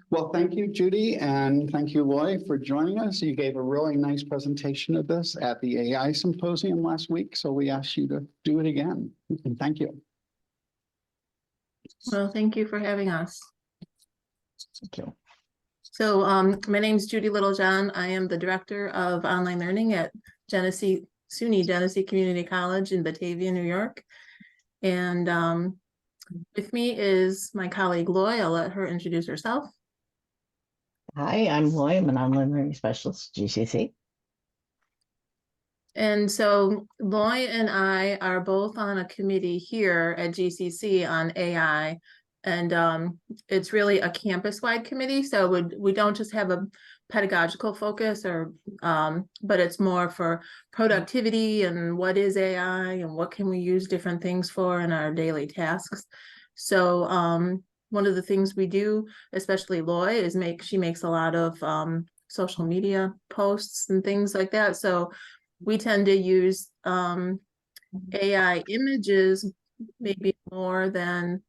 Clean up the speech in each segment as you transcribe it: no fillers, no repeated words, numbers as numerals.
Well, thank you, Judy, and thank you, Loy, for joining us. You gave a really nice presentation of this at the AI Symposium last week, so we asked you to do it again. And thank you. Well, thank you for having us. Thank you. So my name is Judy Littlejohn. I am the Director of Online Learning at SUNY Genesee Community College in Batavia, New York. And with me is my colleague, Loy. I'll let her introduce herself. Hi, I'm Loy. I'm an online learning specialist at GCC. And so Loy and I are both on a committee here at GCC on AI. And it's really a campus-wide committee. So we don't just have a pedagogical focus but it's more for productivity and what is AI and what can we use different things for in our daily tasks. So one of the things we do, especially Loy, is she makes a lot of social media posts and things like that. So we tend to use AI images maybe more than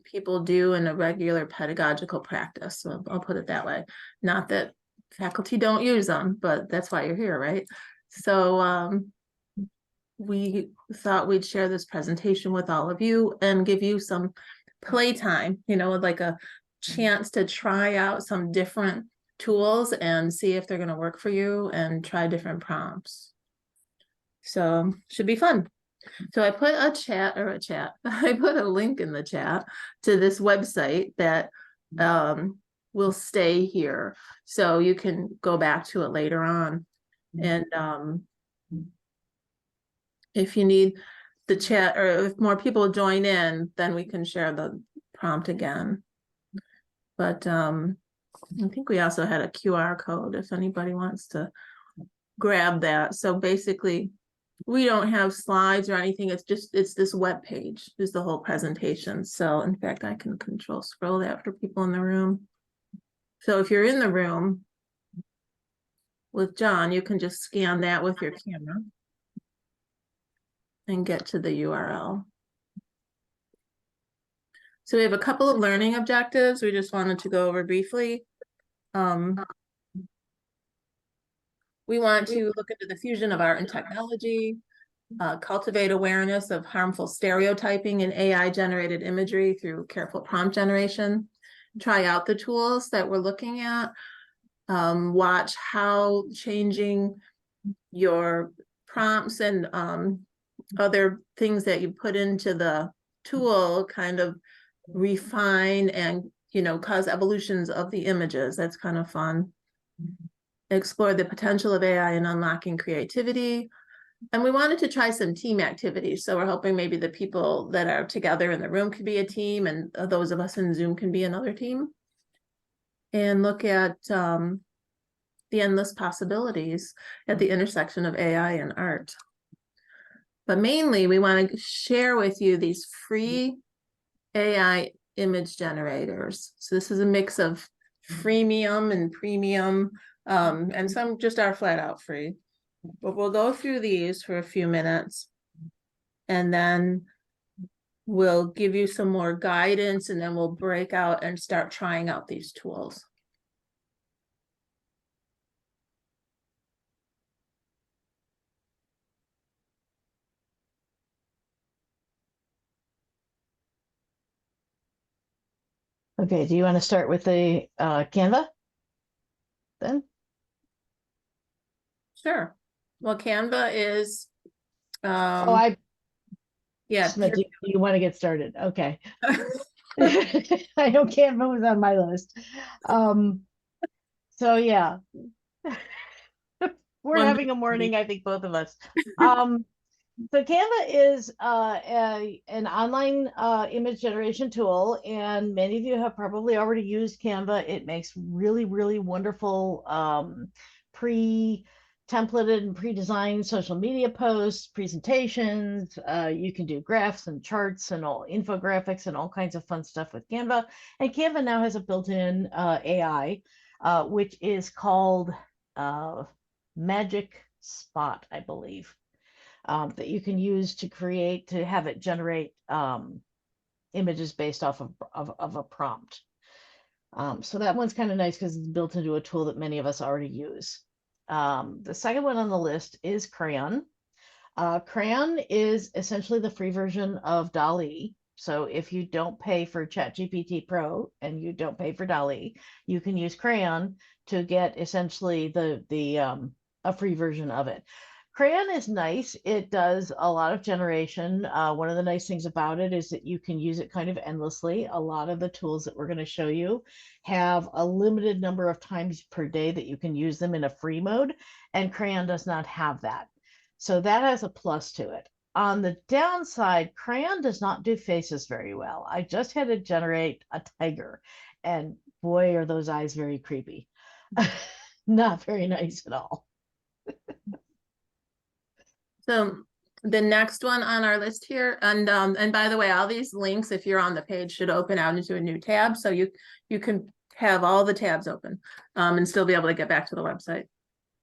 people do in a regular pedagogical practice. So I'll put it that way. Not that faculty don't use them, but that's why you're here, right? So we thought we'd share this presentation with all of you and give you some playtime, like a chance to try out some different tools and see if they're going to work for you and try different prompts. So should be fun. So I put I put a link in the chat to this website that will stay here. So you can go back to it later on. And if you need the chat, or if more people join in, then we can share the prompt again. But I think we also had a QR code if anybody wants to grab that. So basically, we don't have slides or anything. It's this web page is the whole presentation. So in fact, I can control scroll that for people in the room. So if you're in the room with John, you can just scan that with your camera and get to the URL. So we have a couple of learning objectives we just wanted to go over briefly. We want to look into the fusion of art and technology, cultivate awareness of harmful stereotyping in AI-generated imagery through careful prompt generation, try out the tools that we're looking at, watch how changing your prompts and other things that you put into the tool kind of refine and cause evolutions of the images. That's kind of fun. Explore the potential of AI in unlocking creativity. And we wanted to try some team activities. So we're hoping maybe the people that are together in the room could be a team, and those of us in Zoom can be another team. And look at the endless possibilities at the intersection of AI and art. But mainly, we want to share with you these free AI image generators. So this is a mix of freemium and premium, and some just are flat out free. But we'll go through these for a few minutes, and then we'll give you some more guidance, and then we'll break out and start trying out these tools. Okay, do you want to start with the Canva then? Sure. Well, Canva is Yeah. Do you want to get started? Okay. I know Canva was on my list. So yeah. We're having a morning, I think, both of us. So Canva is an online image generation tool, and many of you have probably already used Canva. It makes really, really wonderful pre-templated and pre-designed social media posts, presentations. You can do graphs and charts and all infographics and all kinds of fun stuff with Canva. And Canva now has a built-in AI, which is called Magic Spot, I believe. That you can use to have it generate images based off of a prompt. So that one's kind of nice because it's built into a tool that many of us already use. The second one on the list is Crayon. Crayon is essentially the free version of DALL-E. So if you don't pay for ChatGPT Pro and you don't pay for DALL-E, you can use Crayon to get essentially a free version of it. Crayon is nice. It does a lot of generation. One of the nice things about it is that you can use it kind of endlessly. A lot of the tools that we're going to show you have a limited number of times per day that you can use them in a free mode, and Crayon does not have that. So that has a plus to it. On the downside, Crayon does not do faces very well. I just had to generate a tiger, and boy, are those eyes very creepy. Not very nice at all. So the next one on our list here, and by the way, all these links, if you're on the page, should open out into a new tab. So you can have all the tabs open and still be able to get back to the website.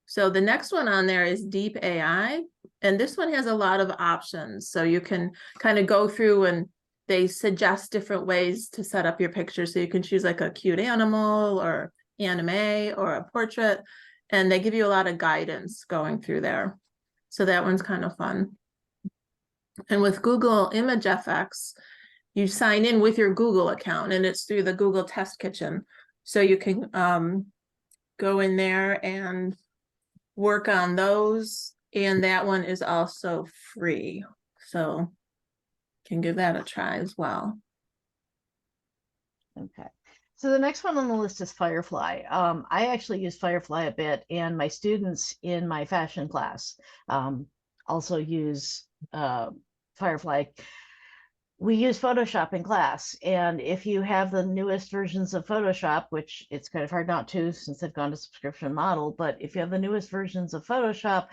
So the next one on there is Deep AI, and this one has a lot of options. So you can kind of go through and they suggest different ways to set up your picture. So you can choose like a cute animal or anime or a portrait, and they give you a lot of guidance going through there. So that one's kind of fun. And with Google Image FX, you sign in with your Google account, and it's through the Google Test Kitchen. So you can go in there and work on those, and that one is also free, so can give that a try as well. Okay, so the next one on the list is Firefly. I actually use Firefly a bit, and my students in my fashion class also use Firefly. We use Photoshop in class, and if you have the newest versions of Photoshop, which it's kind of hard not to since they've gone to subscription model, but if you have the newest versions of Photoshop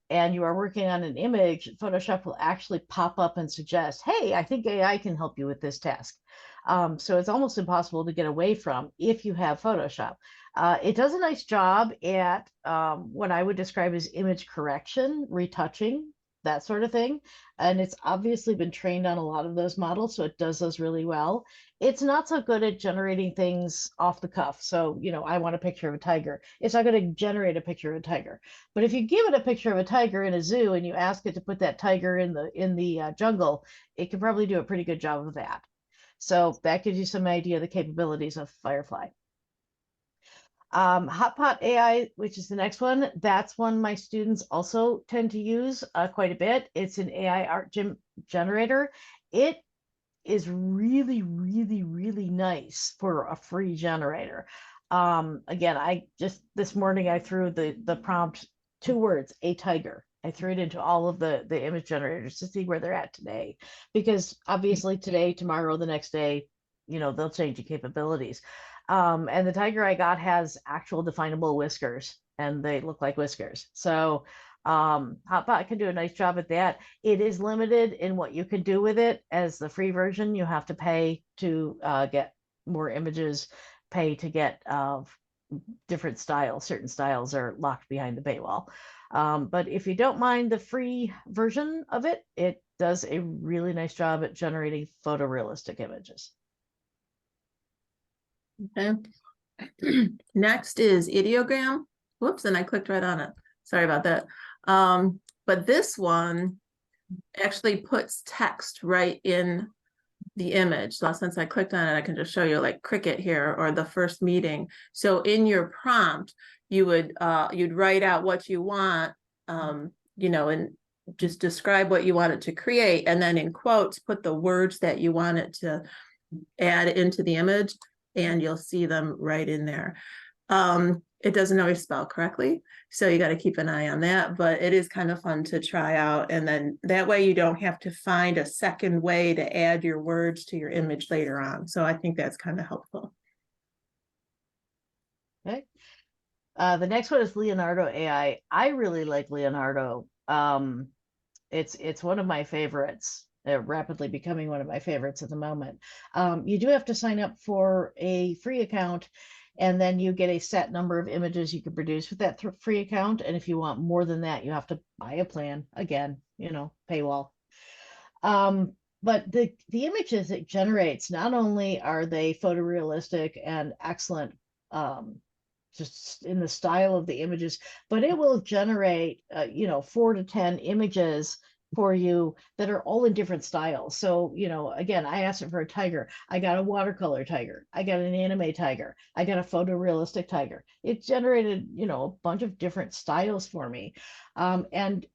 and you are working on an image, Photoshop will actually pop up and suggest, hey, I think AI can help you with this task. So it's almost impossible to get away from if you have Photoshop. It does a nice job at what I would describe as image correction, retouching, that sort of thing. And it's obviously been trained on a lot of those models, so it does those really well. It's not so good at generating things off the cuff. So, I want a picture of a tiger. It's not going to generate a picture of a tiger. But if you give it a picture of a tiger in a zoo and you ask it to put that tiger in the jungle, it can probably do a pretty good job of that. So that gives you some idea of the capabilities of Firefly. Hotpot AI, which is the next one, that's one my students also tend to use quite a bit. It's an AI art generator. It is really, really, really nice for a free generator. Again, this morning I threw the prompt 2 words, a tiger. I threw it into all of the image generators to see where they're at today, because obviously today, tomorrow, the next day, they'll change the capabilities. And the tiger I got has actual definable whiskers, and they look like whiskers. So Hotbot can do a nice job at that. It is limited in what you can do with it. As the free version, you have to pay to get more images, pay to get different styles. Certain styles are locked behind the paywall. But if you don't mind the free version of it, it does a really nice job at generating photorealistic images. Okay. Next is ideogram. Whoops, and I clicked right on it. Sorry about that. But this one actually puts text right in the image. So since I clicked on it, I can just show you like Cricket here or the first meeting. So in your prompt, you would you'd write out what you want, and just describe what you want it to create, and then in quotes put the words that you want it to add into the image, and you'll see them right in there. It doesn't always spell correctly, so you got to keep an eye on that, but it is kind of fun to try out, and then that way you don't have to find a second way to add your words to your image later on. So I think that's kind of helpful. Okay. The next one is Leonardo AI. I really like Leonardo. It's one of my favorites. Rapidly becoming one of my favorites at the moment. You do have to sign up for a free account, and then you get a set number of images you can produce with that free account. And if you want more than that, you have to buy a plan. Again, paywall. but the images it generates, not only are they photorealistic and excellent, just in the style of the images, but it will generate, 4 to 10 images for you that are all in different styles. So, again, I asked it for a tiger. I got a watercolor tiger. I got an anime tiger. I got a photorealistic tiger. It generated, a bunch of different styles for me. And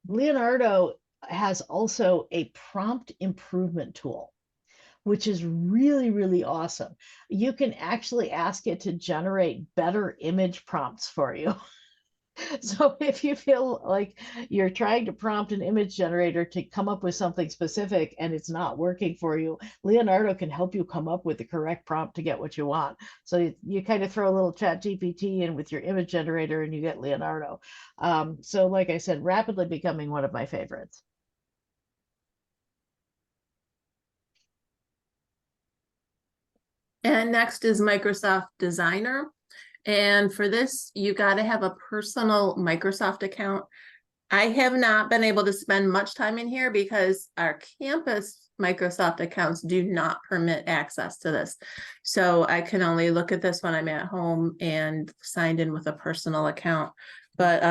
Leonardo has also a prompt improvement tool, which is really, really awesome. You can actually ask it to generate better image prompts for you. So if you feel like you're trying to prompt an image generator to come up with something specific and it's not working for you, Leonardo can help you come up with the correct prompt to get what you want. So you kind of throw a little chat GPT in with your image generator and you get Leonardo. So like I said, rapidly becoming one of my favorites. And next is Microsoft Designer. And for this, you got to have a personal Microsoft account. I have not been able to spend much time in here because our campus Microsoft accounts do not permit access to this. So I can only look at this when I'm at home and signed in with a personal account. But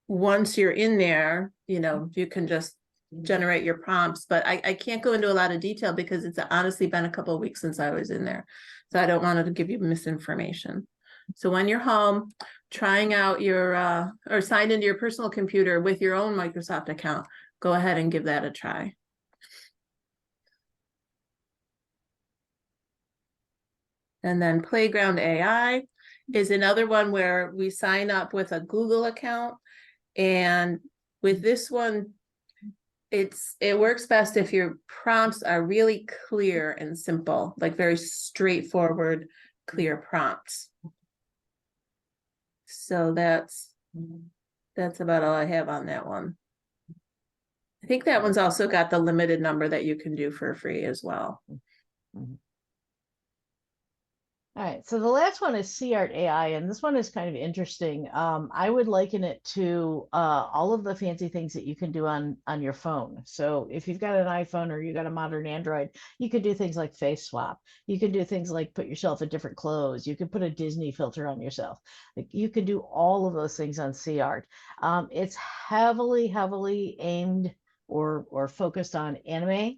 once you're in there, you can just generate your prompts, but I can't go into a lot of detail because it's honestly been a couple of weeks since I was in there. So I don't want to give you misinformation. So when you're home, trying out your, or signed into your personal computer with your own Microsoft account, go ahead and give that a try. And then Playground AI is another one where we sign up with a Google account. And with this one, it works best if your prompts are really clear and simple, like very straightforward, clear prompts. So that's about all I have on that one. I think that one's also got the limited number that you can do for free as well. Mm-hmm. All right, so the last one is CArt AI, and this one is kind of interesting. I would liken it to all of the fancy things that you can do on your phone. So if you've got an iPhone or you got a modern Android, you could do things like face swap. You can do things like put yourself in different clothes. You can put a Disney filter on yourself. Like, you can do all of those things on CArt. It's heavily aimed or focused on anime.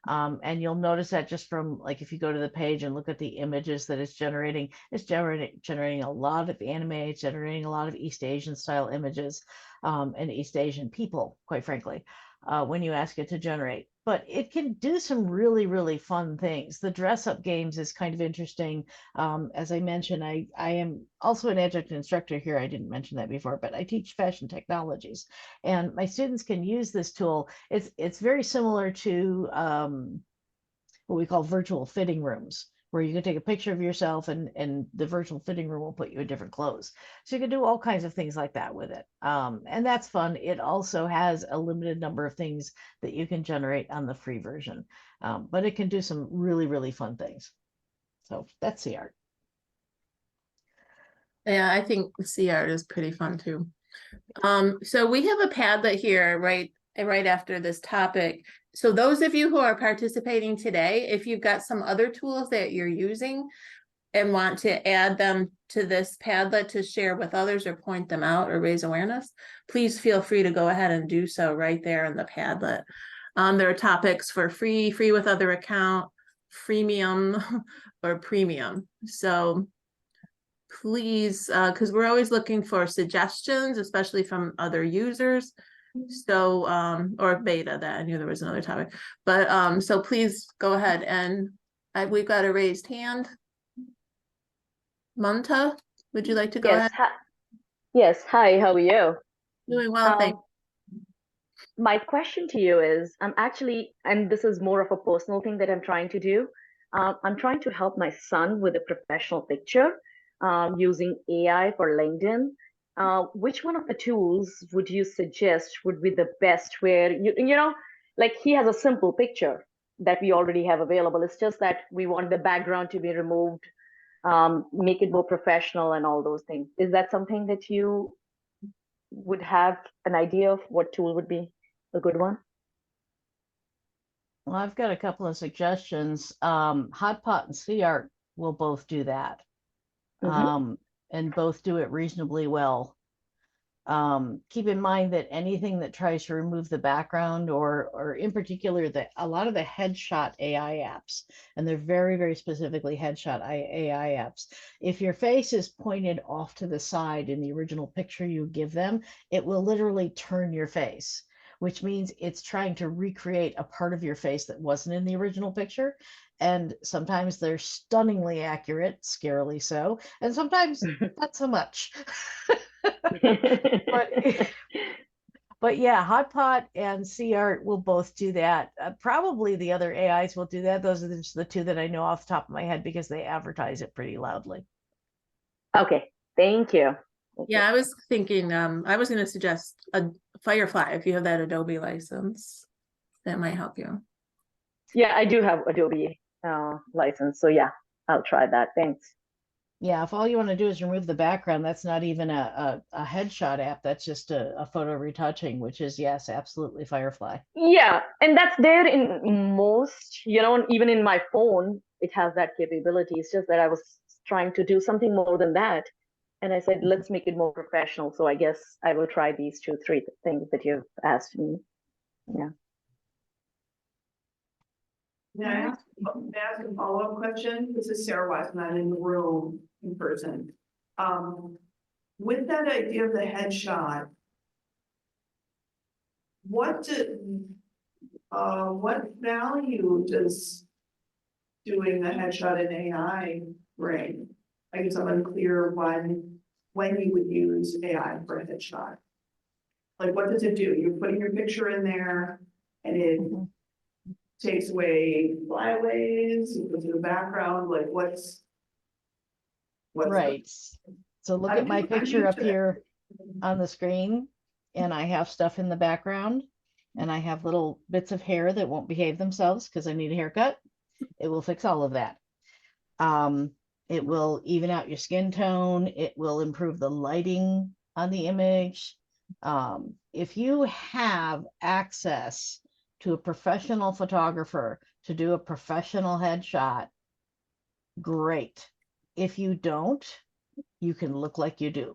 And you'll notice that just from, like, if you go to the page and look at the images that it's generating a lot of anime, it's generating a lot of East Asian style images, and East Asian people, quite frankly, when you ask it to generate. But it can do some really, really fun things. The dress up games is kind of interesting. As I mentioned, I am also an adjunct instructor here. I didn't mention that before, but I teach fashion technologies, and my students can use this tool. It's very similar to what we call virtual fitting rooms, where you can take a picture of yourself and the virtual fitting room will put you in different clothes. So you can do all kinds of things like that with it. And that's fun. It also has a limited number of things that you can generate on the free version, but it can do some really, really fun things. So that's CArt. Yeah, I think CArt is pretty fun too. So we have a Padlet here right after this topic. So those of you who are participating today, if you've got some other tools that you're using and want to add them to this Padlet to share with others or point them out or raise awareness, please feel free to go ahead and do so right there in the Padlet. There are topics for free with other account, freemium, or premium. So please, because we're always looking for suggestions, especially from other users. So, or beta, that I knew there was another topic, but so please go ahead, and we've got a raised hand. Manta, would you like to go ahead? Yes, hi, how are you? Doing well, thanks. My question to you is, I'm actually, and this is more of a personal thing that I'm trying to do. I'm trying to help my son with a professional picture using AI for LinkedIn. Which one of the tools would you suggest would be the best, where like, he has a simple picture that we already have available. It's just that we want the background to be removed, make it more professional and all those things. Is that something that you would have an idea of what tool would be? a good one? Well, I've got a couple of suggestions. Hotpot and CArt will both do that. And both do it reasonably well. Keep in mind that anything that tries to remove the background or in particular a lot of the headshot AI apps, and they're very, very specifically headshot AI apps. If your face is pointed off to the side in the original picture you give them, it will literally turn your face, which means it's trying to recreate a part of your face that wasn't in the original picture. And sometimes they're stunningly accurate, scarily so, and sometimes not so much. But yeah, Hotpot and CArt will both do that. Probably the other AIs will do that. Those are just the two that I know off the top of my head because they advertise it pretty loudly. Okay, thank you. Yeah, I was thinking, I was going to suggest a Firefly if you have that Adobe license. That might help you. Yeah, I do have Adobe license, so yeah, I'll try that. Thanks. Yeah, if all you want to do is remove the background, that's not even a headshot app. That's just a photo retouching, which is, yes, absolutely Firefly. Yeah, and that's there in most, even in my phone, it has that capability. It's just that I was trying to do something more than that. And I said, let's make it more professional. So I guess I will try these 2-3 things that you've asked me. Yeah. May I ask a follow-up question? This is Sarah Wise, not in the room in person. With that idea of the headshot, what value does doing the headshot in AI bring? I guess I'm unclear when you would use AI for a headshot. Like, what does it do? You're putting your picture in there, and it takes away flyaways, you put in the background, like what's right. So look at my picture up here on the screen, and I have stuff in the background, and I have little bits of hair that won't behave themselves because I need a haircut. It will fix all of that. It will even out your skin tone. It will improve the lighting on the image. If you have access to a professional photographer to do a professional headshot, great. If you don't, you can look like you do.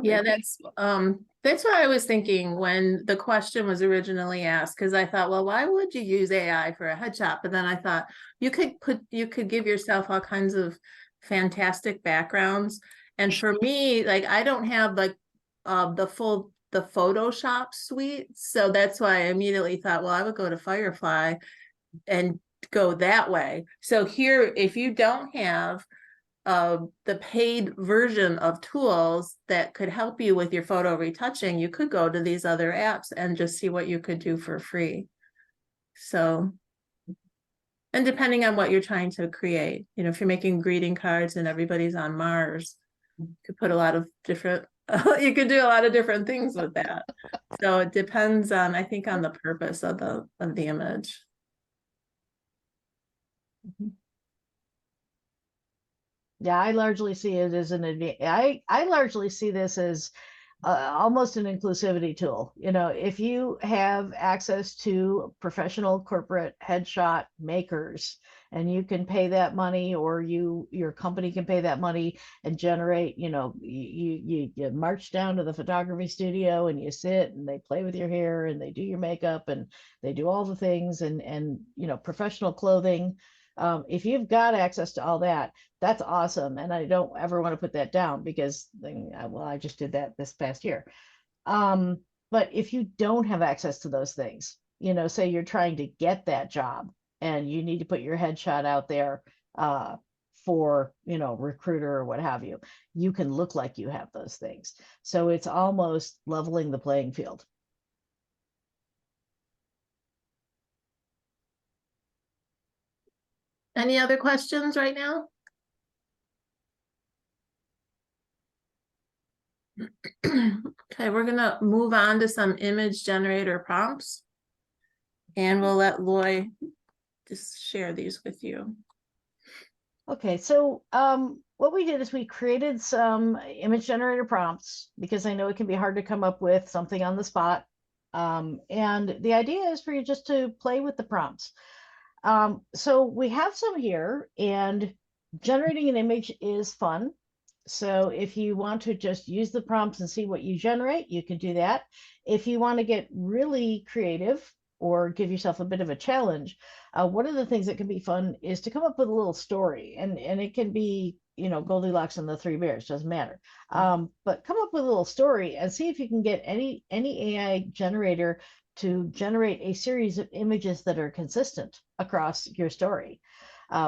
Yeah, that's what I was thinking when the question was originally asked, because I thought, well, why would you use AI for a headshot? But then I thought you could give yourself all kinds of fantastic backgrounds. And for me, like, I don't have like the Photoshop suite. So that's why I immediately thought, well, I would go to Firefly and go that way. So here, if you don't have the paid version of tools that could help you with your photo retouching, you could go to these other apps and just see what you could do for free. So, and depending on what you're trying to create, if you're making greeting cards and everybody's on Mars, you could put a lot of different, you could do a lot of different things with that. So it depends on, I think, on the purpose of the image. Yeah, I largely see it as an advantage. I largely see this as almost an inclusivity tool. If you have access to professional corporate headshot makers and you can pay that money, or your company can pay that money and generate, you march down to the photography studio and you sit and they play with your hair and they do your makeup and they do all the things and professional clothing. If you've got access to all that, that's awesome. And I don't ever want to put that down because, well, I just did that this past year. But if you don't have access to those things, say you're trying to get that job and you need to put your headshot out there for, recruiter or what have you, you can look like you have those things. So it's almost leveling the playing field. Any other questions right now? Okay, we're gonna move on to some image generator prompts, and we'll let Loy just share these with you. Okay, so what we did is we created some image generator prompts because I know it can be hard to come up with something on the spot. And the idea is for you just to play with the prompts. So we have some here, and generating an image is fun. So if you want to just use the prompts and see what you generate, you can do that. If you want to get really creative or give yourself a bit of a challenge, one of the things that can be fun is to come up with a little story, and it can be, you know, Goldilocks and the Three Bears, doesn't matter. But come up with a little story and see if you can get any AI generator to generate a series of images that are consistent across your story.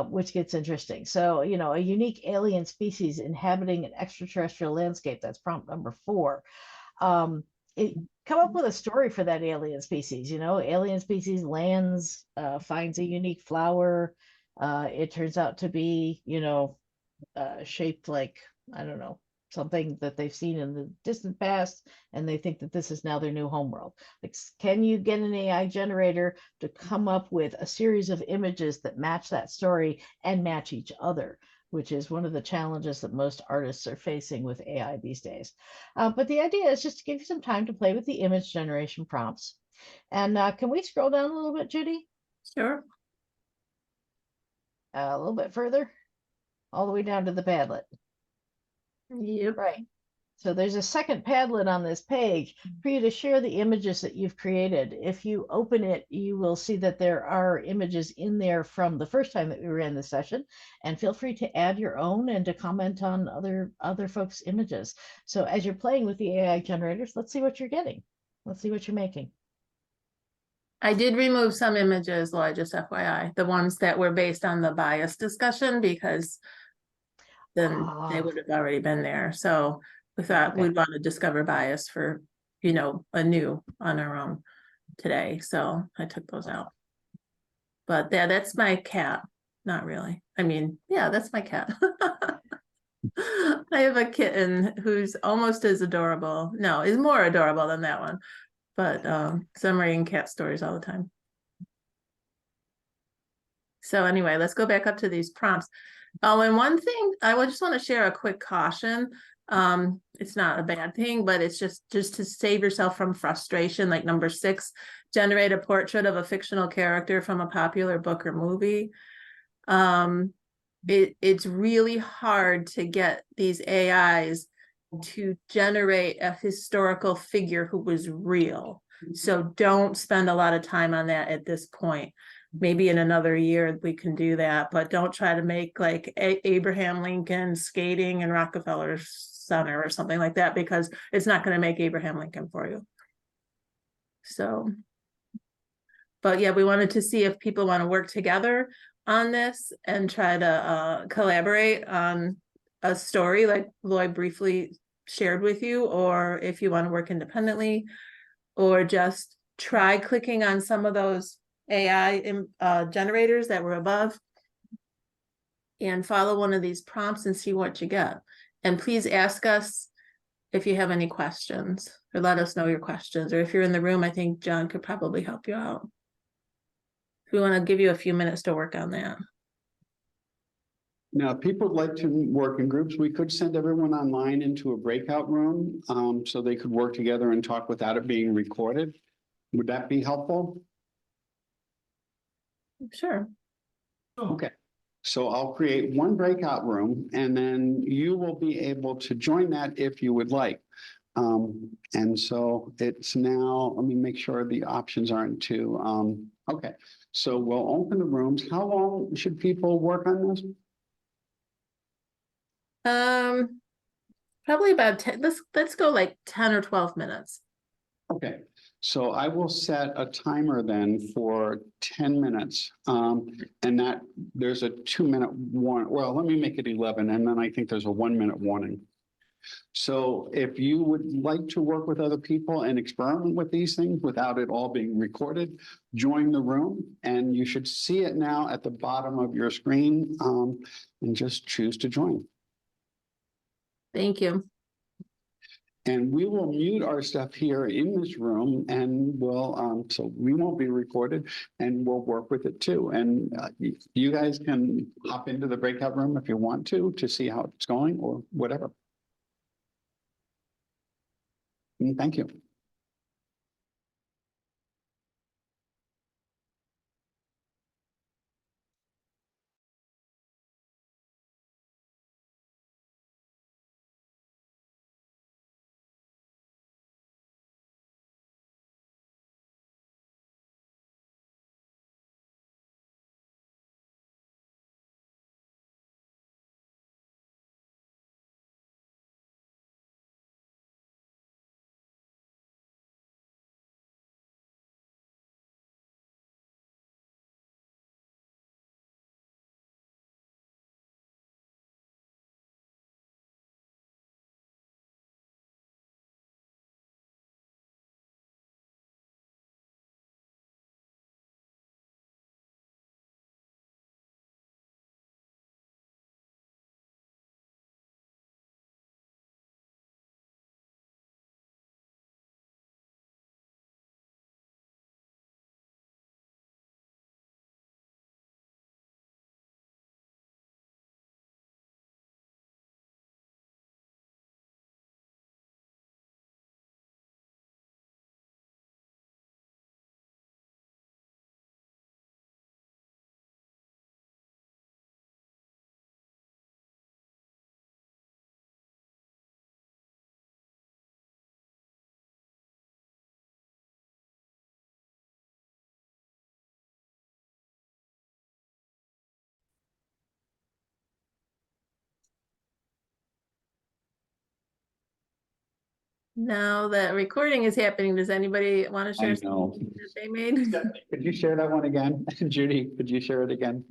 Which gets interesting. So, you know, a unique alien species inhabiting an extraterrestrial landscape, that's prompt number 4. Come up with a story for that alien species. You know, alien species lands, finds a unique flower. It turns out to be, you know, shaped like, I don't know, something that they've seen in the distant past, and they think that this is now their new homeworld. Like, can you get an AI generator to come up with a series of images that match that story and match each other, which is one of the challenges that most artists are facing with AI these days. But the idea is just to give you some time to play with the image generation prompts. And can we scroll down a little bit, Judy? Sure. A little bit further, all the way down to the Padlet. Yep. Right. So there's a second Padlet on this page for you to share the images that you've created. If you open it, you will see that there are images in there from the first time that we ran the session, and feel free to add your own and to comment on other folks' images. So as you're playing with the AI generators, let's see what you're getting. Let's see what you're making. I did remove some images, Lloyd, just FYI, the ones that were based on the bias discussion, because then they would have already been there. So we thought we'd want to discover bias for, you know, anew on our own today. So I took those out. But yeah, that's my cat. Not really. I mean, yeah, that's my cat. I have a kitten who's almost as adorable. No, is more adorable than that one. But so I'm reading cat stories all the time. So anyway, let's go back up to these prompts. Oh, and one thing I would just want to share a quick caution. It's not a bad thing, but it's just to save yourself from frustration. Like number 6, generate a portrait of a fictional character from a popular book or movie. It's really hard to get these AIs to generate a historical figure who was real. So don't spend a lot of time on that at this point. Maybe in another year we can do that, but don't try to make like Abraham Lincoln skating in Rockefeller Center or something like that, because it's not going to make Abraham Lincoln for you. So, but yeah, we wanted to see if people want to work together on this and try to collaborate on a story like Lloyd briefly shared with you, or if you want to work independently, or just try clicking on some of those AI generators that were above and follow one of these prompts and see what you get. And please ask us if you have any questions, or let us know your questions. Or if you're in the room, I think John could probably help you out. We want to give you a few minutes to work on that. Now, if people would like to work in groups, we could send everyone online into a breakout room so they could work together and talk without it being recorded. Would that be helpful? Sure. Okay, so I'll create one breakout room and then you will be able to join that if you would like. And so it's now, let me make sure the options aren't too, okay. So we'll open the rooms. How long should people work on this? Probably about 10, let's go like 10 or 12 minutes. Okay, so I will set a timer then for 10 minutes. And that there's a 2-minute warning. Well, let me make it 11, and then I think there's a 1-minute warning. So if you would like to work with other people and experiment with these things without it all being recorded, join the room, and you should see it now at the bottom of your screen, and just choose to join. Thank you. And we will mute our stuff here in this room, and we'll, so we won't be recorded, and we'll work with it too. And you guys can hop into the breakout room if you want to see how it's going or whatever. And thank you. Now that recording is happening, does anybody want to share I something know. that they made? Could you share that one again? Judy, could you share it again?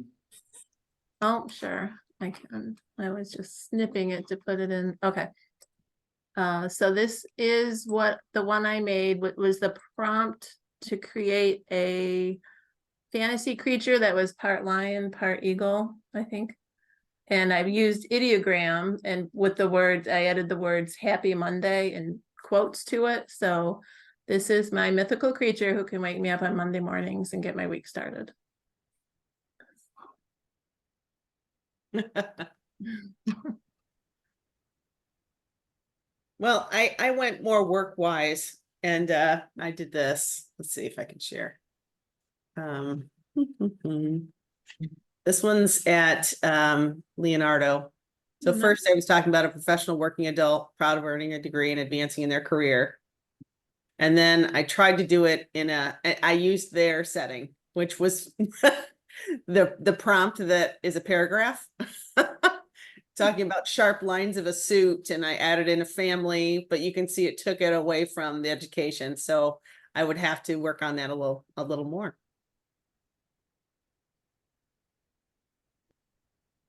Oh, sure, I can. I was just snipping it to put it in. Okay. So this is what the one I made, what was the prompt to create a fantasy creature that was part lion, part eagle, I think. And I've used ideogram, and with the words, I added the words Happy Monday and quotes to it. So this is my mythical creature who can wake me up on Monday mornings and get my week started. Well, I went more work wise, and I did this. Let's see if I can share. This one's at Leonardo. So Mhm. first I was talking about a professional working adult, proud of earning a degree and advancing in their career. And then I tried to do it I used their setting, which was the prompt that is a paragraph. Talking about sharp lines of a suit, and I added in a family, but you can see it took it away from the education. So I would have to work on that a little more.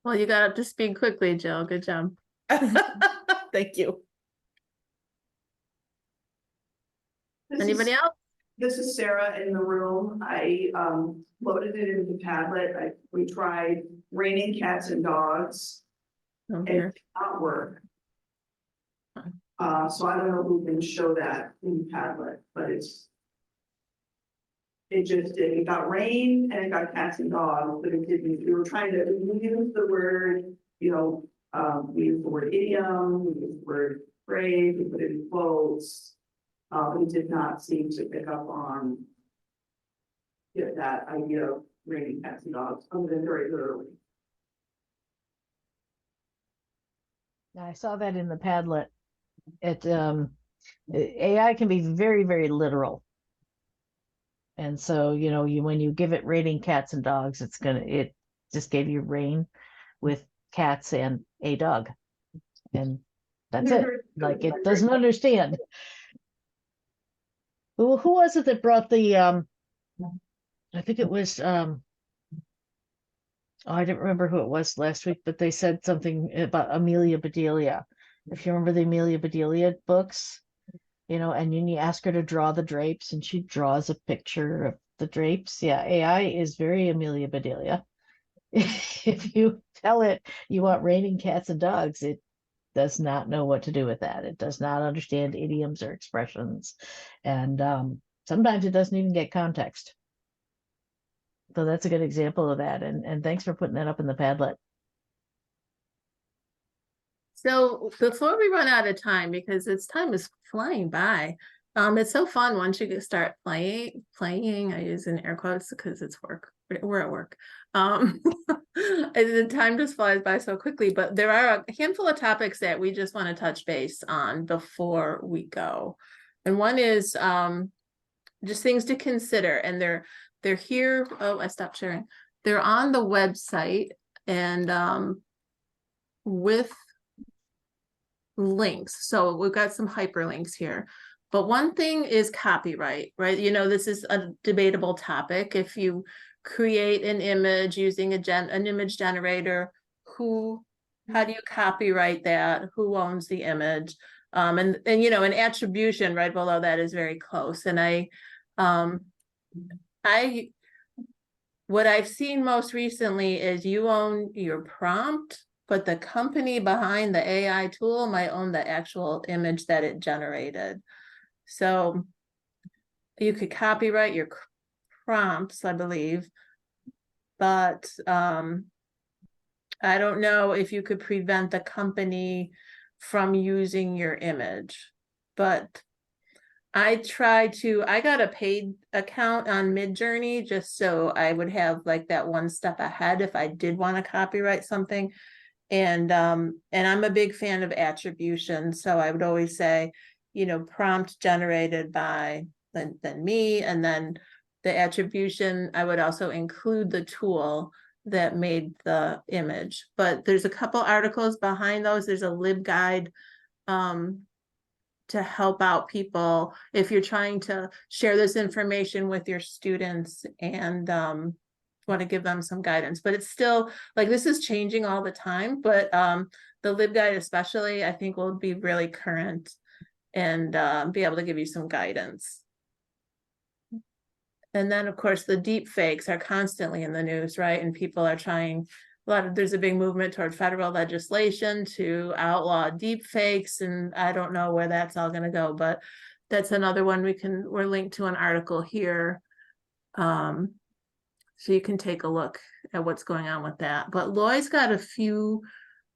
Well, you got up to speed quickly, Jill. Good job. Thank you. Anybody else? This is Sarah in the room. I loaded it into Padlet. We tried raining cats and dogs. Oh, And dear. it did not work. So I don't know who can show that in Padlet, but it just did. It got rain and it got cats and dogs, but it didn't. We were trying to use the word, we used the word idiom, we used the word phrase, we put it in quotes. It did not seem to pick up on that idea of raining cats and dogs, other than very literally. I saw that in the Padlet. AI can be very, very literal. And so, when you give it raining cats and dogs, it just gave you rain with cats and a dog. And that's it. Like, it doesn't understand. Who was it that brought the I think it was I didn't remember who it was last week, but they said something about Amelia Bedelia. If you remember the Amelia Bedelia books, and you ask her to draw the drapes and she draws a picture of the drapes. Yeah, AI is very Amelia Bedelia. If you tell it you want raining cats and dogs, it does not know what to do with that. It does not understand idioms or expressions. And sometimes it doesn't even get context. So that's a good example of that. And thanks for putting that up in the Padlet. So before we run out of time, because time is flying by, it's so fun once you start playing, I use in air quotes because it's work. We're at work. The time just flies by so quickly, but there are a handful of topics that we just want to touch base on before we go. And one is just things to consider, and they're here. Oh, I stopped sharing. They're on the website, and with links. So we've got some hyperlinks here. But one thing is copyright, right? This is a debatable topic. If you create an image using an image generator, how do you copyright that? Who owns the image? And an attribution right below that is very close. And what I've seen most recently is you own your prompt, but the company behind the AI tool might own the actual image that it generated. So you could copyright your prompts, I believe, but I don't know if you could prevent the company from using your image. But I got a paid account on Midjourney just so I would have like that one step ahead if I did want to copyright something. And I'm a big fan of attribution. So I would always say, prompt generated by then me, and then the attribution, I would also include the tool that made the image. But there's a couple articles behind those. There's a LibGuide to help out people if you're trying to share this information with your students and want to give them some guidance. But it's still like, this is changing all the time, but the LibGuide especially, I think, will be really current and be able to give you some guidance. And then, of course, the deep fakes are constantly in the news, right? And people are trying, there's a big movement toward federal legislation to outlaw deep fakes, and I don't know where that's all going to go, but that's another one we're linked to an article here. So you can take a look at what's going on with that. But Loy's got a few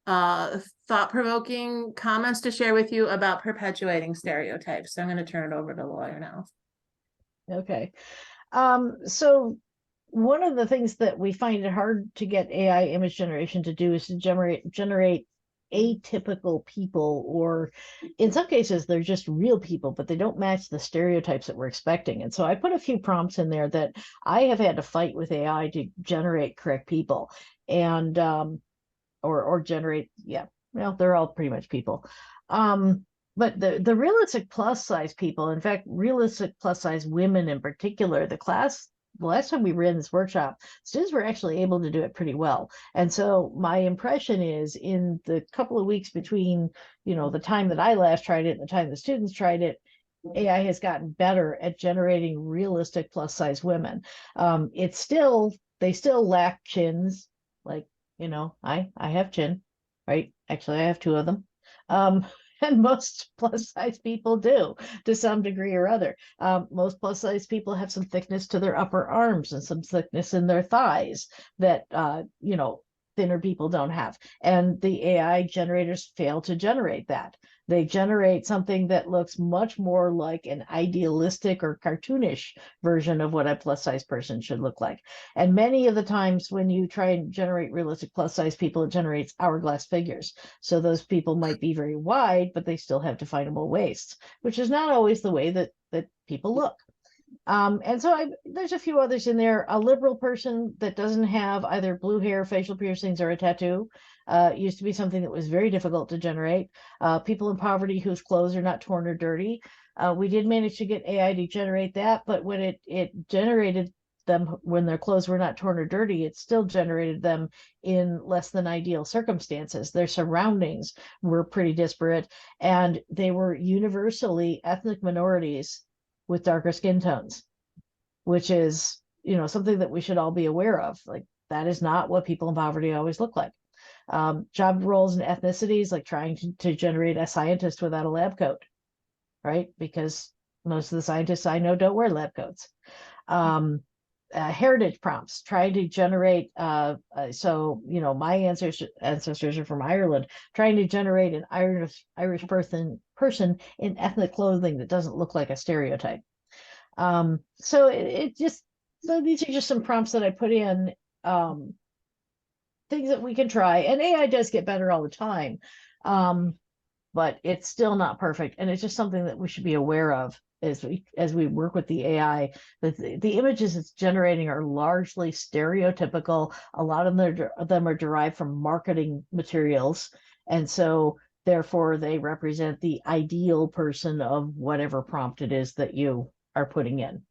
thought-provoking comments to share with you about perpetuating stereotypes. So I'm going to turn it over to Loy now. Okay. So one of the things that we find it hard to get AI image generation to do is to generate atypical people, or in some cases they're just real people, but they don't match the stereotypes that we're expecting. And so I put a few prompts in there that I have had to fight with AI to generate correct people, and or generate, yeah, well, they're all pretty much people. But the realistic plus size people, in fact, realistic plus size women in particular, the last time we ran this workshop, students were actually able to do it pretty well. And so my impression is, in the couple of weeks between, the time that I last tried it and the time the students tried it, AI has gotten better at generating realistic plus size women. They still lack chins. Like, I have chin, right? Actually, I have two of them. And most plus size people do, to some degree or other. Most plus size people have some thickness to their upper arms and some thickness in their thighs that, thinner people don't have. And the AI generators fail to generate that. They generate something that looks much more like an idealistic or cartoonish version of what a plus size person should look like. And many of the times when you try and generate realistic plus size people, it generates hourglass figures. So those people might be very wide, but they still have definable waists, which is not always the way that people look. And so there's a few others in there. A liberal person that doesn't have either blue hair, facial piercings, or a tattoo used to be something that was very difficult to generate. People in poverty whose clothes are not torn or dirty. We did manage to get AI to generate that, but when it generated them when their clothes were not torn or dirty, it still generated them in less than ideal circumstances. Their surroundings were pretty disparate, and they were universally ethnic minorities with darker skin tones, which is, something that we should all be aware of. Like, that is not what people in poverty always look like. Job roles and ethnicities, like trying to generate a scientist without a lab coat, right? Because most of the scientists I know don't wear lab coats. Heritage prompts, trying to generate, my ancestors are from Ireland, trying to generate an Irish person in ethnic clothing that doesn't look like a stereotype. So these are just some prompts that I put in, things that we can try, and AI does get better all the time, but it's still not perfect, and it's just something that we should be aware of as we work with the AI. The images it's generating are largely stereotypical. A lot of them are derived from marketing materials, and so therefore they represent the ideal person of whatever prompt it is that you are putting in.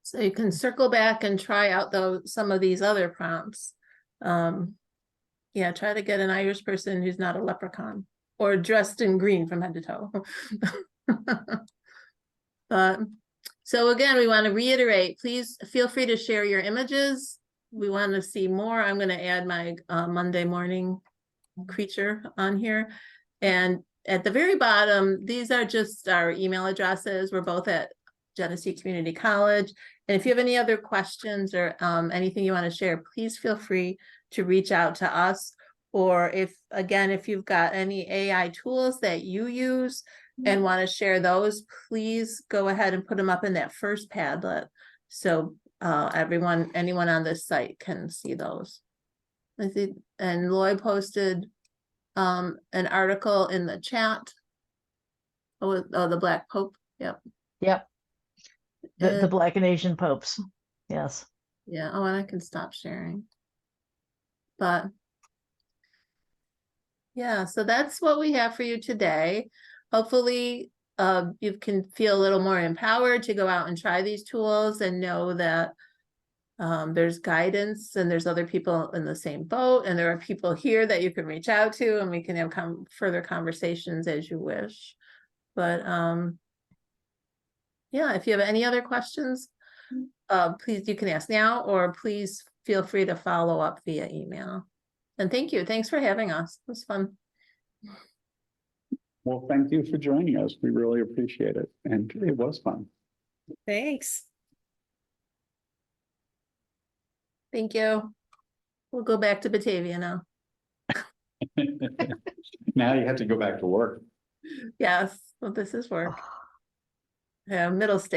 So you can circle back and try out some of these other prompts. Yeah, try to get an Irish person who's not a leprechaun or dressed in green from head to toe. So again, we want to reiterate, please feel free to share your images. We want to see more. I'm going to add my Monday morning creature on here. And at the very bottom, these are just our email addresses. We're both at Genesee Community College. And if you have any other questions or anything you want to share, please feel free to reach out to us. Or if you've got any AI tools that you use and want to share those, please go ahead and put them up in that first Padlet. So anyone on this site can see those. I think, and Loy posted an article in the chat. Oh, the Black Pope. Yep. The Black and Asian popes. Yes. Yeah. Oh, and I can stop sharing. But Yeah, so that's what we have for you today. Hopefully, you can feel a little more empowered to go out and try these tools and know that there's guidance and there's other people in the same boat, and there are people here that you can reach out to, and we can have further conversations as you wish. But yeah, if you have any other questions, please, you can ask now, or please feel free to follow up via email. And thank you. Thanks for having us. It was fun. Well, thank you for joining us. We really appreciate it. And it was fun. Thanks. Thank you. We'll go back to Batavia now. Now you have to go back to work. Yes, well, this is work. Yeah, middle stage.